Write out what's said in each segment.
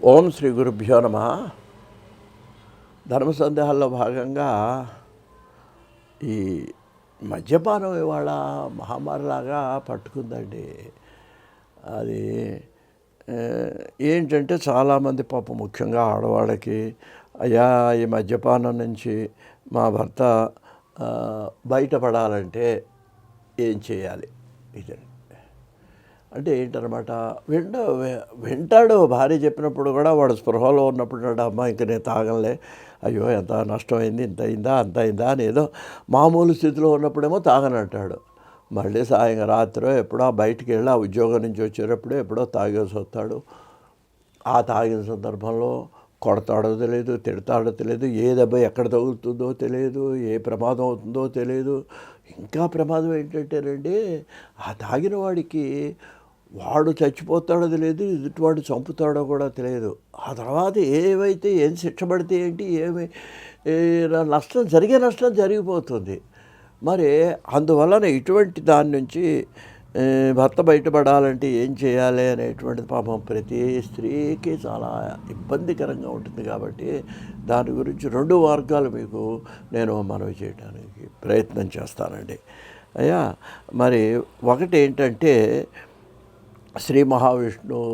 ఓం శ్రీ గురుభ్యో నమః. ధర్మ సందేహాల్లో భాగంగా ఈ మద్యపానం ఇవాళ మహమ్మారిలాగా పట్టుకుందండి. అది ఏంటంటే చాలామంది పాపం ముఖ్యంగా ఆడవాళ్ళకి, అయ్యా ఈ మద్యపానం నుంచి మా భర్త బయటపడాలంటే ఏం చేయాలి ఇదండి. అంటే ఏంటనమాట, వింటాడు భార్య చెప్పినప్పుడు కూడా. వాడు స్పృహలో ఉన్నప్పుడు అమ్మ ఇంక నేను తాగలే, అయ్యో ఎంత నష్టమైంది, ఇంత అయిందా అంత అయిందా అని ఏదో మామూలు స్థితిలో ఉన్నప్పుడేమో తాగనంటాడు. మళ్ళీ రాత్రో ఎప్పుడో బయటికి వెళ్ళి ఆ ఉద్యోగం నుంచి వచ్చేటప్పుడు ఎప్పుడో తాగేసి వస్తాడు. ఆ తాగిన సందర్భంలో కొడతాడో తెలియదు, తిడతాడో తెలియదు, ఏ దెబ్బ ఎక్కడ తగులుతుందో తెలియదు, ఏ ప్రమాదం అవుతుందో తెలియదు. ఇంకా ప్రమాదం ఏంటంటేనండి, ఆ తాగిన వాడికి వాడు చచ్చిపోతాడో తెలియదు, ఎదుటివాడు చంపుతాడో కూడా తెలియదు. ఆ తర్వాత ఏం శిక్ష పడితే ఏంటి, జరిగే నష్టం జరిగిపోతుంది. మరి అందువలన ఇటువంటి దాని నుంచి భర్త బయటపడాలంటే ఏం చేయాలి అనేటువంటిది పాపం ప్రతి స్త్రీకి చాలా ఇబ్బందికరంగా ఉంటుంది. కాబట్టి దాని గురించి 2 మార్గాలు మీకు నేను మనవి చేయడానికి ప్రయత్నం చేస్తానండి. అయ్యా మరి ఒకటి ఏంటంటే, శ్రీ మహావిష్ణువు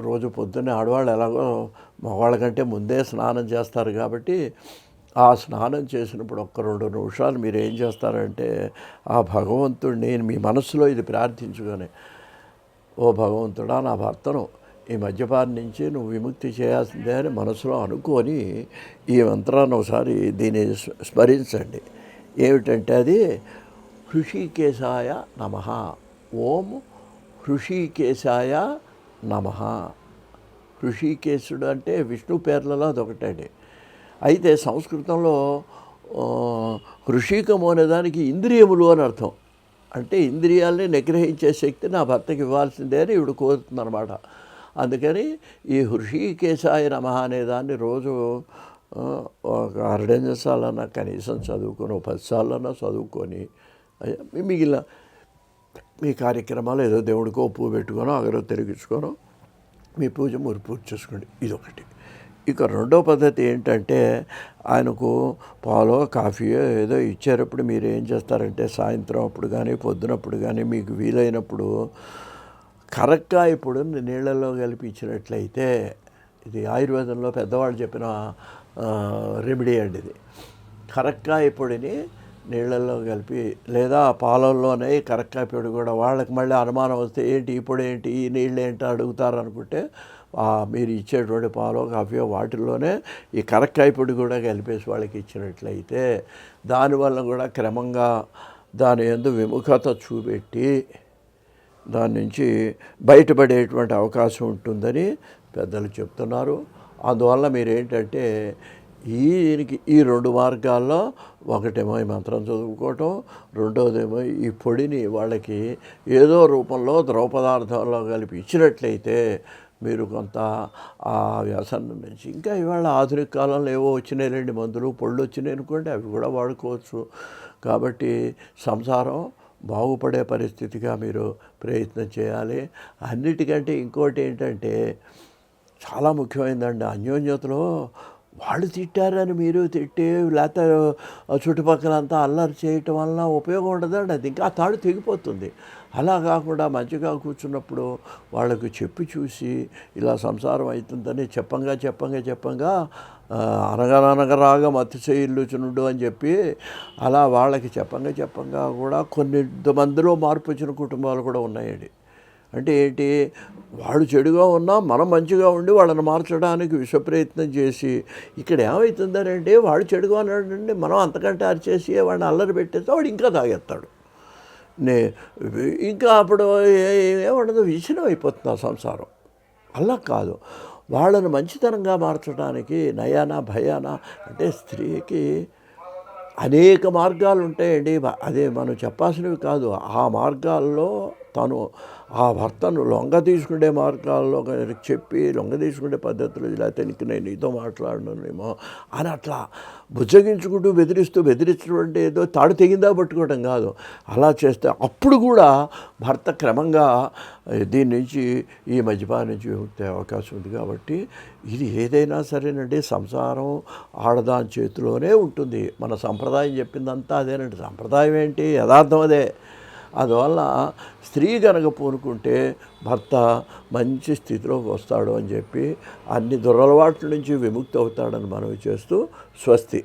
రోజు పొద్దున్నే ఆడవాళ్ళు ఎలాగో మగవాళ్ళ కంటే ముందే స్నానం చేస్తారు. కాబట్టి ఆ స్నానం చేసినప్పుడు 1-2 నిమిషాలు మీరు ఏం చేస్తారంటే, ఆ భగవంతుడిని మీ మనసులో ఇది ప్రార్థించుకొని, ఓ భగవంతుడా, నా భర్తను ఈ మద్యపానం నుంచి నువ్వు విముక్తి చేయాల్సిందే అని మనసులో అనుకొని ఈ మంత్రాన్ని ఒకసారి దీన్ని స్మరించండి. ఏమిటంటే అది హృషికేశాయ నమః. ఓం హృషికేశాయ నమః. హృషికేశుడు అంటే విష్ణు పేర్లలో అదొకటండి. అయితే సంస్కృతంలో హృషికము అనేదానికి ఇంద్రియములు అని అర్థం. అంటే ఇంద్రియాలని నిగ్రహించే శక్తి నా భర్తకి ఇవ్వాల్సిందే అని ఇవిడు కోరుతుందన్నమాట. అందుకని ఈ హృషికేశాయ నమః అనేదాన్ని రోజు ఒక 6 సార్లన్నా కనీసం చదువుకొని, 10 సార్లన్నా చదువుకొని, మిగిలిన మీ కార్యక్రమాలు ఏదో దేవుడికో పువ్వు పెట్టుకోనో అగరో తిరిగించుకోనో మీ పూజ మీరు పూర్తి చేసుకోండి. ఇదొకటి. ఇక 2వ పద్ధతి ఏంటంటే, ఆయనకు పాలో కాఫీయో ఏదో ఇచ్చేటప్పుడు మీరు ఏం చేస్తారంటే, సాయంత్రం అప్పుడు కానీ పొద్దునప్పుడు కానీ మీకు వీలైనప్పుడు కరక్కాయ పొడిని నీళ్ళల్లో కలిపి ఇచ్చినట్లయితే, ఇది ఆయుర్వేదంలో పెద్దవాళ్ళు చెప్పిన రెమెడీ అండి ఇది. కరక్కాయ పొడిని నీళ్ళల్లో కలిపి, లేదా పాలల్లోనే కరక్కాయ పొడి కూడా. వాళ్ళకి మళ్ళీ అనుమానం వస్తే ఏంటి ఈ పొడి ఏంటి, ఈ నీళ్ళు ఏంటి అడుగుతారు అనుకుంటే, మీరు ఇచ్చేటువంటి పాలో కాఫీయో వాటిల్లోనే ఈ కరక్కాయ పొడి కూడా కలిపేసి వాళ్ళకి ఇచ్చినట్లయితే, దానివల్ల కూడా క్రమంగా దాని యందు విముఖత చూపెట్టి దాని నుంచి బయటపడేటువంటి అవకాశం ఉంటుందని పెద్దలు చెప్తున్నారు. అందువల్ల మీరేంటంటే దీనికి ఈ 2 మార్గాల్లో, ఒకటేమో ఈ మంత్రం చదువుకోవటం, రెండోదేమో ఈ పొడిని వాళ్ళకి ఏదో రూపంలో ద్రవపదార్థంలో కలిపి ఇచ్చినట్లయితే మీరు కొంత ఆ వ్యసనం నుంచి, ఇంకా ఇవాళ ఆధునిక కాలంలో ఏవో వచ్చినాయి మందులు పొళ్ళు వచ్చినాయి అనుకోండి, అవి కూడా వాడుకోవచ్చు. కాబట్టి సంసారం బాగుపడే పరిస్థితిగా మీరు ప్రయత్నం చేయాలి. అన్నిటికంటే ఇంకోటి ఏంటంటే చాలా ముఖ్యమైనదండి, అన్యోన్యతలో వాళ్ళు తిట్టారని మీరు తిట్టి, లేకపోతే చుట్టుపక్కలంతా అల్లరి చేయటం వలన ఉపయోగం ఉండదండి. అది ఇంకా తాడు తెగిపోతుంది. అలా కాకుండా మంచిగా కూర్చున్నప్పుడు వాళ్ళకు చెప్పి చూసి, ఇలా సంసారం అవుతుందని చెప్పంగా అనగనగరాగా మత్స్యయిల్లుచునుడు అని చెప్పి అలా వాళ్ళకి చెప్పంగా కూడా కొన్ని మందిలో మార్పు వచ్చిన కుటుంబాలు కూడా ఉన్నాయండి. అంటే ఏంటి, వాడు చెడుగా ఉన్నా మనం మంచిగా ఉండి వాళ్ళని మార్చడానికి విశ్వప్రయత్నం చేసి, ఇక్కడ ఏమవుతుందనంటే వాడు చెడుగా ఉన్నాడండి, మనం అంతకంటే అరిచేసి వాడిని అల్లరి పెట్టేస్తే వాడు ఇంకా తాగేస్తాడు. ఇంకా అప్పుడు ఏముండదు, విచ్ఛిన్నం అయిపోతుంది ఆ సంసారం. అలా కాదు, వాళ్ళని మంచితనంగా మార్చడానికి నయాన భయాన, అంటే స్త్రీకి అనేక మార్గాలు ఉంటాయండి. అదే మనం చెప్పాల్సినవి కాదు. ఆ మార్గాల్లో తను ఆ భర్తను లొంగ తీసుకునే మార్గాల్లో చెప్పి లొంగ తీసుకునే పద్ధతులు, లేకపోతే నేను నీతో మాట్లాడనేమో అని అట్లా బుజ్జగించుకుంటూ బెదిరించడం అంటే ఏదో తాడు తెగిందా పట్టుకోవడం కాదు. అలా చేస్తే అప్పుడు కూడా భర్త క్రమంగా దీని నుంచి, ఈ మద్యపానం నుంచి విముక్తి అవకాశం ఉంది. కాబట్టి ఇది ఏదైనా సరేనండి, సంసారం ఆడదాని చేతిలోనే ఉంటుంది. మన సంప్రదాయం చెప్పిందంతా అదేనండి. సంప్రదాయం ఏంటి, యథార్థం అదే. అందువల్ల స్త్రీ కనుక పూనుకుంటే భర్త మంచి స్థితిలోకి వస్తాడు అని చెప్పి అన్ని దురలవాట్ల నుంచి విముక్తి అవుతాడని మనవి చేస్తూ స్వస్తి.